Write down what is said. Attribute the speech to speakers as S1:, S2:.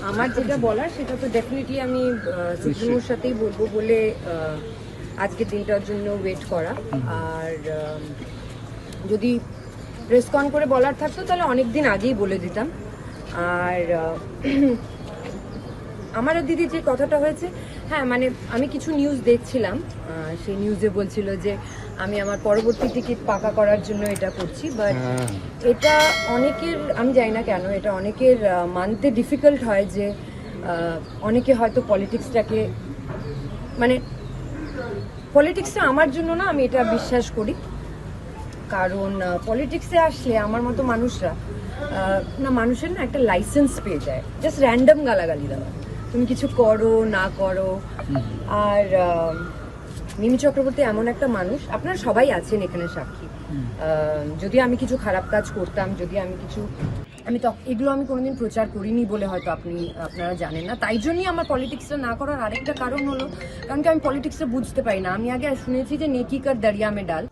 S1: আমার যেটা বলার সেটা তো ডেফিনেটলি আমি সুপ্রিমোর সাথেই বলবো বলে আজকের দিনটার জন্য ওয়েট করা। আর যদি প্রেসকন করে বলার থাকতো তাহলে অনেক দিন আগেই বলে দিতাম। আর আমার আর দিদি যে কথাটা হয়েছে, হ্যাঁ মানে আমি কিছু নিউজ দেখছিলাম, সেই নিউজে বলছিল যে আমি আমার পরবর্তী টিকিট পাকা করার জন্য এটা করছি। বাট এটা অনেকের, আমি জানি না কেন এটা অনেকের মানতে ডিফিকাল্ট হয় যে অনেকে হয়তো পলিটিক্সটাকে, মানে পলিটিক্সটা আমার জন্য না, আমি এটা বিশ্বাস করি। কারণ পলিটিক্সে আসলে আমার মতো মানুষরা না, মানুষের না একটা লাইসেন্স পেয়ে যায় জাস্ট র্যান্ডম গালাগালি দেওয়া, তুমি কিছু করো না করো। আর মিমি চক্রবর্তী এমন একটা মানুষ, আপনারা সবাই আছেন এখানে সাক্ষী, যদি আমি কিছু খারাপ কাজ করতাম, যদি আমি কিছু, আমি তো এগুলো আমি কোনোদিন প্রচার করিনি বলে হয়তো আপনারা জানেন না। তাই জন্যই আমার পলিটিক্সটা না করার আরেকটা কারণ হলো, কারণ কি আমি পলিটিক্সটা বুঝতে পারি না। আমি আগে শুনেছি যে নেকি কার দরিয়া মে ডাল,